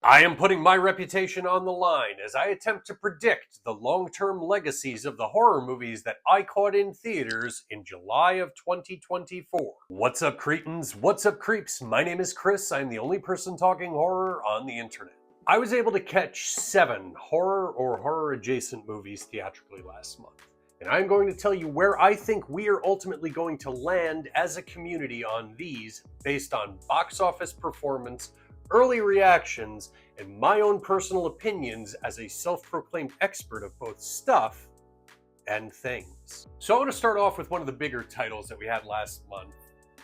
I am putting my reputation on the line as I attempt to predict the long-term legacies of the horror movies that I caught in theaters in July of 2024. What's up, cretins? What's up, creeps? My name is Chris. I'm the only person talking horror on the internet. I was able to catch 7 horror or horror-adjacent movies theatrically last month. And I'm going to tell you where I think we are ultimately going to land as a community on these based on box office performance, early reactions, and my own personal opinions as a self-proclaimed expert of both stuff and things. So I want to start off with one of the bigger titles that we had last month,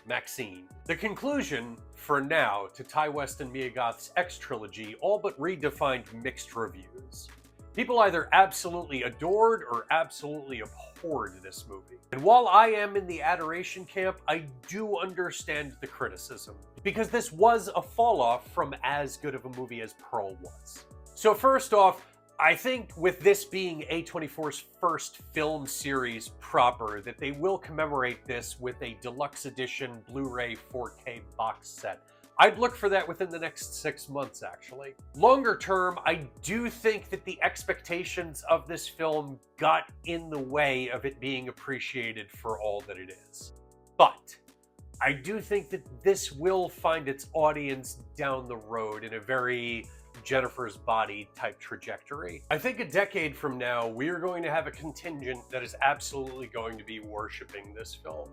Maxxxine. The conclusion, for now, to Ty West and Mia Goth's X trilogy all but redefined mixed reviews. People either absolutely adored or absolutely abhorred this movie. And while I am in the adoration camp, I do understand the criticism, because this was a fall off from as good of a movie as Pearl was. So first off, I think with this being A24's first film series proper, that they will commemorate this with a deluxe edition Blu-ray 4K box set. I'd look for that within the next 6 months, actually. Longer term, I do think that the expectations of this film got in the way of it being appreciated for all that it is. But I do think that this will find its audience down the road in a very Jennifer's Body type trajectory. I think a decade from now, we are going to have a contingent that is absolutely going to be worshiping this film.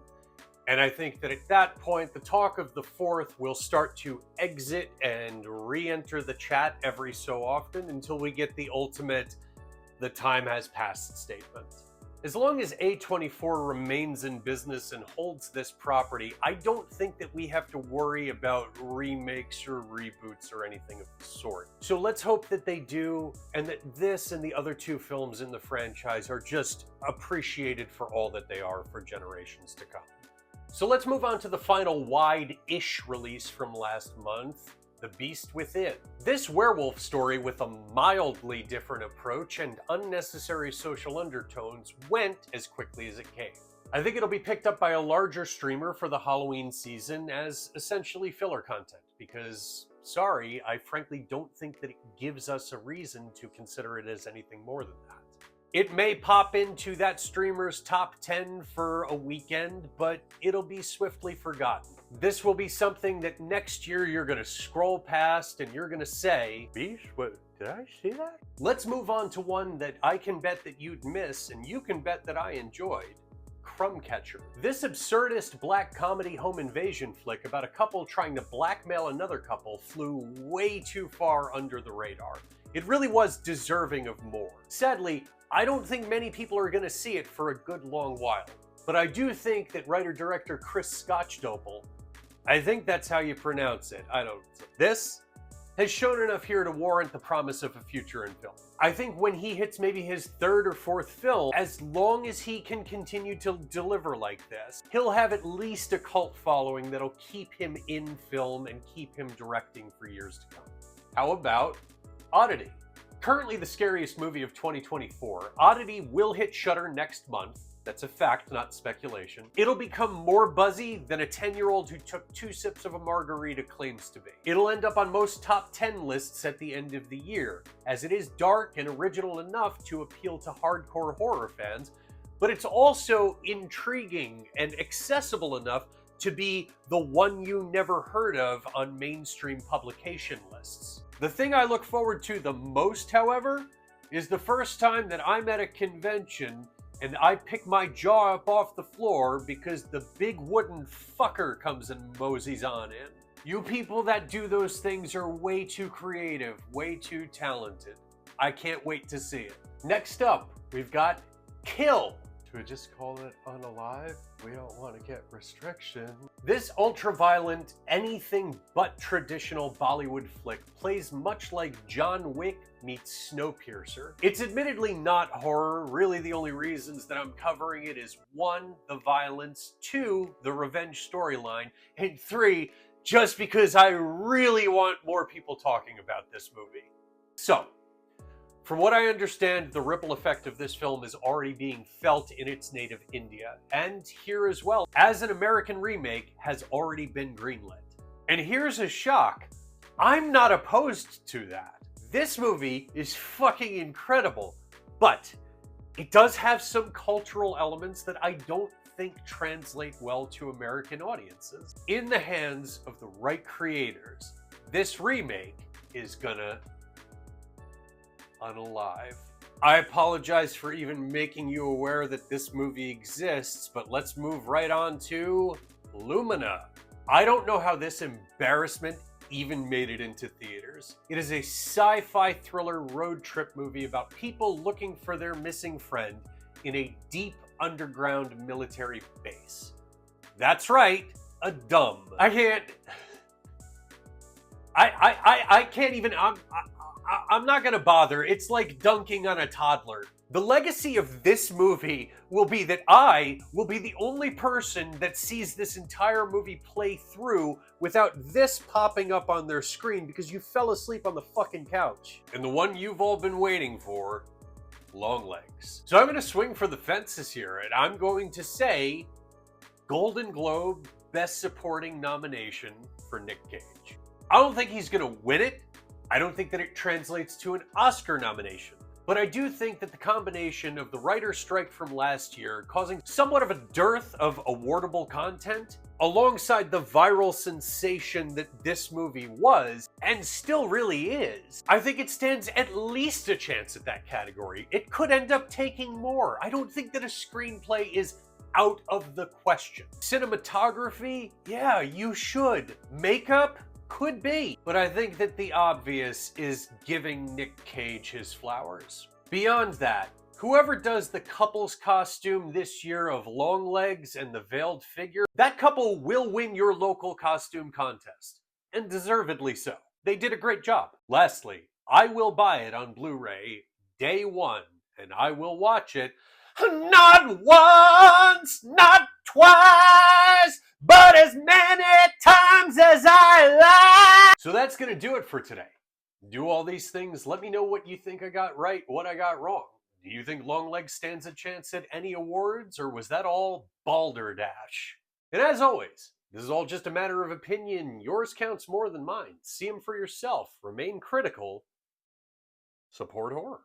And I think that at that point, the talk of the fourth will start to exit and re-enter the chat every so often until we get the ultimate, the time has passed statement. As long as A24 remains in business and holds this property, I don't think that we have to worry about remakes or reboots or anything of the sort. So let's hope that they do, and that this and the other 2 films in the franchise are just appreciated for all that they are for generations to come. So let's move on to the final wide-ish release from last month, The Beast Within. This werewolf story with a mildly different approach and unnecessary social undertones went as quickly as it came. I think it'll be picked up by a larger streamer for the Halloween season as essentially filler content, because, sorry, I frankly don't think that it gives us a reason to consider it as anything more than that. It may pop into that streamer's top 10 for a weekend, but it'll be swiftly forgotten. This will be something that next year you're gonna scroll past and you're gonna say, "Beast, what, did I see that?" Let's move on to one that I can bet that you'd miss and you can bet that I enjoyed. Crumb Catcher. This absurdist black comedy home invasion flick about a couple trying to blackmail another couple flew way too far under the radar. It really was deserving of more. Sadly, I don't think many people are going to see it for a good long while, but I do think that writer-director Chris Scotchdopel, I think that's how you pronounce it, this has shown enough here to warrant the promise of a future in film. I think when he hits maybe his 3rd or 4th film, as long as he can continue to deliver like this, he'll have at least a cult following that'll keep him in film and keep him directing for years to come. How about Oddity? Currently the scariest movie of 2024, Oddity will hit Shudder next month. That's a fact, not speculation. It'll become more buzzy than a 10-year-old who took 2 sips of a margarita claims to be. It'll end up on most top 10 lists at the end of the year, as it is dark and original enough to appeal to hardcore horror fans, but it's also intriguing and accessible enough to be the one you never heard of on mainstream publication lists. The thing I look forward to the most, however, is the first time that I'm at a convention and I pick my jaw up off the floor because the big wooden fucker comes and moseys on in. You people that do those things are way too creative, way too talented. I can't wait to see it. Next up, we've got Kill. Should we just call it Unalive? We don't want to get restriction. This ultra-violent, anything but traditional Bollywood flick plays much like John Wick meets Snowpiercer. It's admittedly not horror. Really, the only reasons that I'm covering it is 1, the violence, 2, the revenge storyline, and 3, just because I really want more people talking about this movie. So, from what I understand, the ripple effect of this film is already being felt in its native India, and here as well, as an American remake has already been greenlit. And here's a shock. I'm not opposed to that. This movie is fucking incredible, but it does have some cultural elements that I don't think translate well to American audiences. In the hands of the right creators, this remake is gonna unalive. I apologize for even making you aware that this movie exists, but let's move right on to Lumina. I don't know how this embarrassment even made it into theaters. It is a sci-fi thriller road trip movie about people looking for their missing friend in a deep underground military base. That's right, a dumb. I can't even, I'm not gonna bother. It's like dunking on a toddler. The legacy of this movie will be that I will be the only person that sees this entire movie play through without this popping up on their screen because you fell asleep on the fucking couch. And the one you've all been waiting for, Longlegs. So I'm gonna swing for the fences here, and I'm going to say Golden Globe Best Supporting nomination for Nick Cage. I don't think he's gonna win it. I don't think that it translates to an Oscar nomination. But I do think that the combination of the writer's strike from last year causing somewhat of a dearth of awardable content, alongside the viral sensation that this movie was, and still really is, I think it stands at least a chance at that category. It could end up taking more. I don't think that a screenplay is out of the question. Cinematography? Yeah, you should. Makeup? Could be, but I think that the obvious is giving Nick Cage his flowers. Beyond that, whoever does the couple's costume this year of Longlegs and the veiled figure, that couple will win your local costume contest, and deservedly so. They did a great job. Lastly, I will buy it on Blu-ray day one, and I will watch it not once, not twice, but as many times as I like. So that's gonna do it for today. Do all these things. Let me know what you think I got right, what I got wrong. Do you think Longlegs stands a chance at any awards, or was that all balderdash? And as always, this is all just a matter of opinion. Yours counts more than mine. See them for yourself. Remain critical. Support horror.